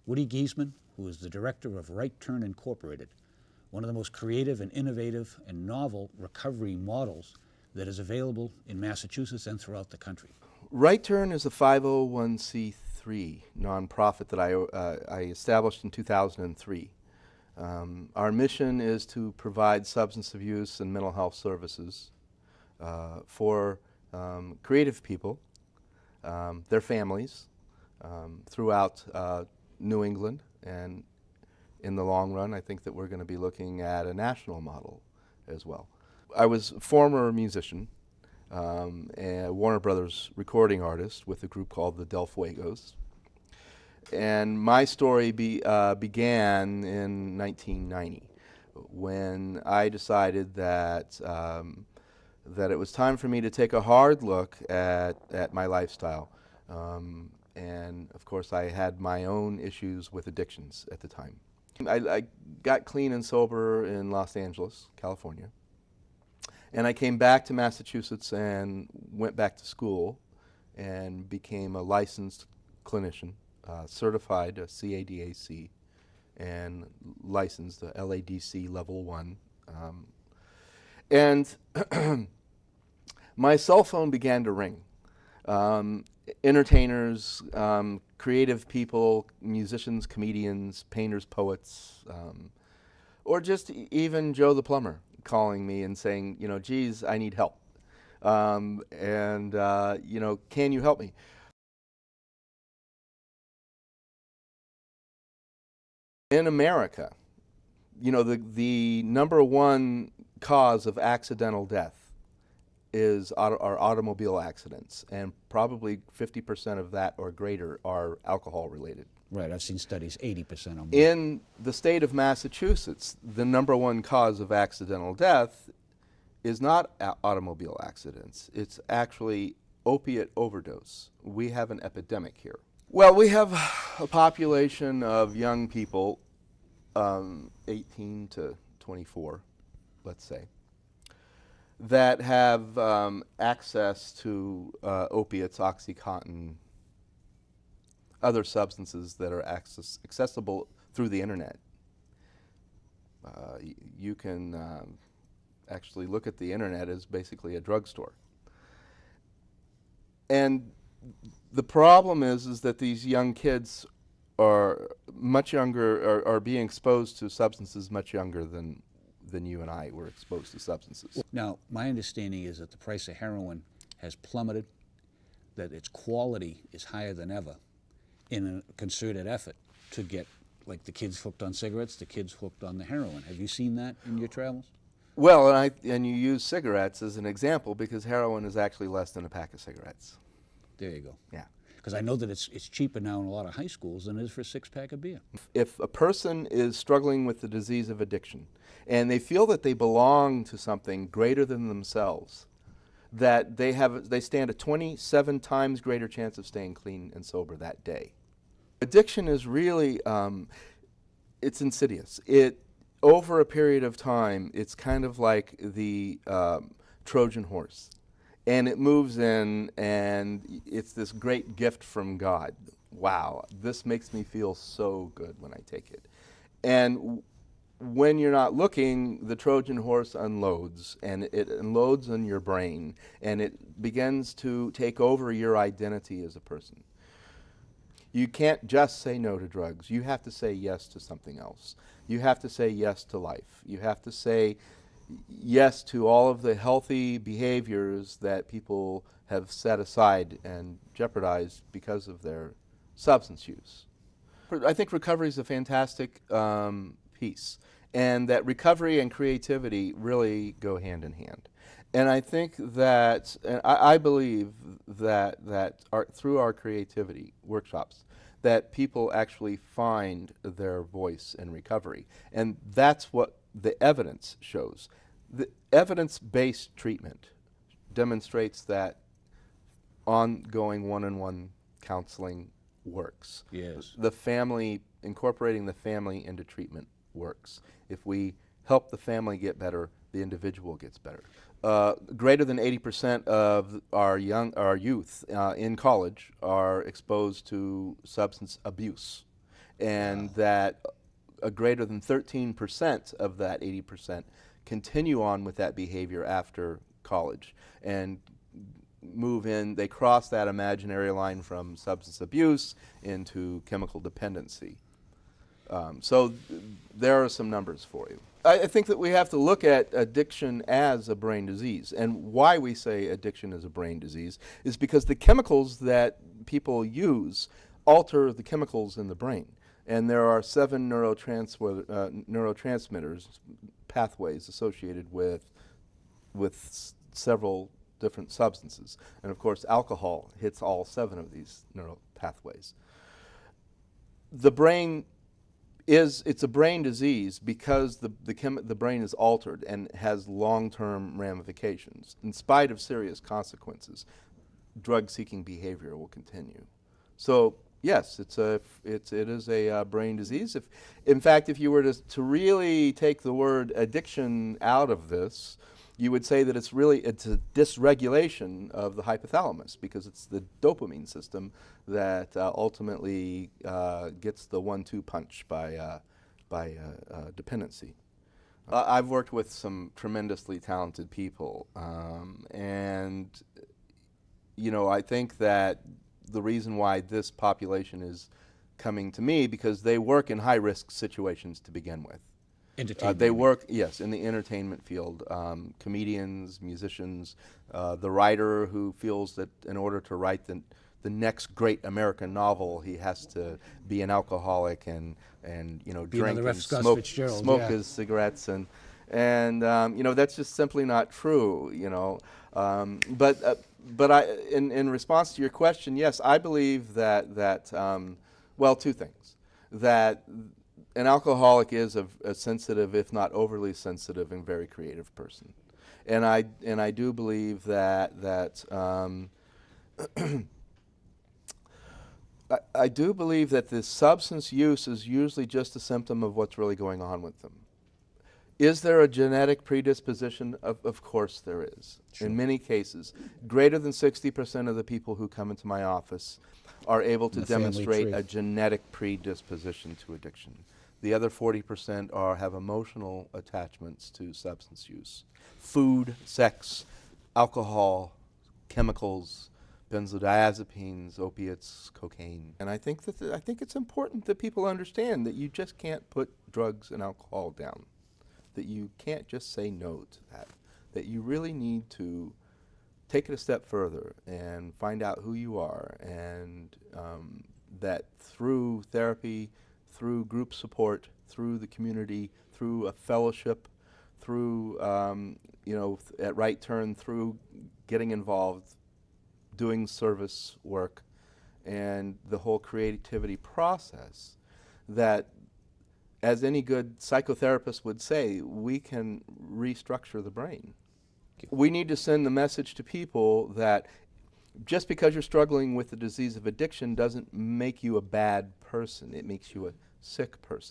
Woody Geissman, who is the director of Right Turn Incorporated, one of the most creative and innovative and novel recovery models that is available in Massachusetts and throughout the country. Right Turn is a 501c3 nonprofit that I established in 2003. Our mission is to provide substance abuse and mental health services for creative people, their families, throughout New England, and in the long run I think that we're going to be looking at a national model as well. I was a former musician, a Warner Brothers recording artist with a group called the Del Fuegos. And my story began in 1990 when I decided that that it was time for me to take a hard look at my lifestyle. And of course I had my own issues with addictions at the time. I got clean and sober in Los Angeles, California. And I came back to Massachusetts and went back to school and became a licensed clinician, certified a CADAC, and licensed a LADC level 1. And my cell phone began to ring. Entertainers, creative people, musicians, comedians, painters, poets, or just even Joe the plumber calling me and saying, you know, geez, I need help. You know, can you help me? In America, you know, the number one cause of accidental death is are automobile accidents, and probably 50% of that or greater are alcohol related. Right, I've seen studies, 80% or more. In the state of Massachusetts, the number one cause of accidental death is not automobile accidents. It's actually opiate overdose. We have an epidemic here. Well, we have a population of young people, 18 to 24, let's say, that have access to opiates, OxyContin, other substances that are accessible through the internet. You can actually look at the internet as basically a drugstore. And the problem is that these young kids are much younger, are being exposed to substances much younger than you and I were exposed to substances. Now, my understanding is that the price of heroin has plummeted, that its quality is higher than ever in a concerted effort to get, like, the kids hooked on cigarettes, the kids hooked on the heroin. Have you seen that in your travels? Well, and you use cigarettes as an example because heroin is actually less than a pack of cigarettes. There you go. Yeah. Because I know that it's cheaper now in a lot of high schools than it is for a six-pack of beer. If a person is struggling with the disease of addiction and they feel that they belong to something greater than themselves, that they stand a 27 times greater chance of staying clean and sober that day. Addiction is really, it's insidious. Over a period of time, it's kind of like the Trojan horse. And it moves in, and it's this great gift from God. Wow, this makes me feel so good when I take it. And when you're not looking, the Trojan horse unloads, and it unloads on your brain, and it begins to take over your identity as a person. You can't just say no to drugs. You have to say yes to something else. You have to say yes to life. You have to say yes to all of the healthy behaviors that people have set aside and jeopardized because of their substance use. I think recovery is a fantastic piece, and that recovery and creativity really go hand in hand. And I think that, and I believe that through our creativity workshops, that people actually find their voice in recovery. And that's what the evidence shows. The evidence-based treatment demonstrates that ongoing one-on-one counseling works. Yes. The family, incorporating the family into treatment works. If we help the family get better, the individual gets better. Greater than 80% of our youth in college are exposed to substance abuse. and that a greater than 13% of that 80% continue on with that behavior after college and move in, they cross that imaginary line from substance abuse into chemical dependency. So there are some numbers for you. I think that we have to look at addiction as a brain disease. And why we say addiction is a brain disease is because the chemicals that people use alter the chemicals in the brain. And there are 7 neurotransmitters, pathways associated with several different substances. And of course, alcohol hits all 7 of these neural pathways. The brain it's a brain disease because the brain is altered and has long-term ramifications. In spite of serious consequences, drug-seeking behavior will continue. So yes, it is a brain disease. In fact, if you were to really take the word addiction out of this, you would say that it's a dysregulation of the hypothalamus, because it's the dopamine system that ultimately gets the 1-2 punch by dependency. I've worked with some tremendously talented people, and I think that the reason why this population is coming to me, because they work in high-risk situations to begin with. They work, yes, in the entertainment field. Comedians, musicians, the writer who feels that in order to write the next great American novel, he has to be an alcoholic and drink and smoke his cigarettes, and that's just simply not true. But in response to your question, yes, I believe that well, 2 things. That an alcoholic is a sensitive, if not overly sensitive, and very creative person, and I do believe that I do believe that the substance use is usually just a symptom of what's really going on with them. Is there a genetic predisposition? Of course there is. Sure. In many cases, greater than 60% of the people who come into my office are able to demonstrate a genetic predisposition to addiction. The other 40% have emotional attachments to substance use. Food, sex, alcohol, chemicals, benzodiazepines, opiates, cocaine. And I think it's important that people understand that you just can't put drugs and alcohol down, that you can't just say no to that you really need to take it a step further and find out who you are, and that through therapy, through group support, through the community, through a fellowship, through at Right Turn, through getting involved, doing service work, and the whole creativity process, that, as any good psychotherapist would say, we can restructure the brain. We need to send the message to people that just because you're struggling with the disease of addiction doesn't make you a bad person. It makes you a sick person.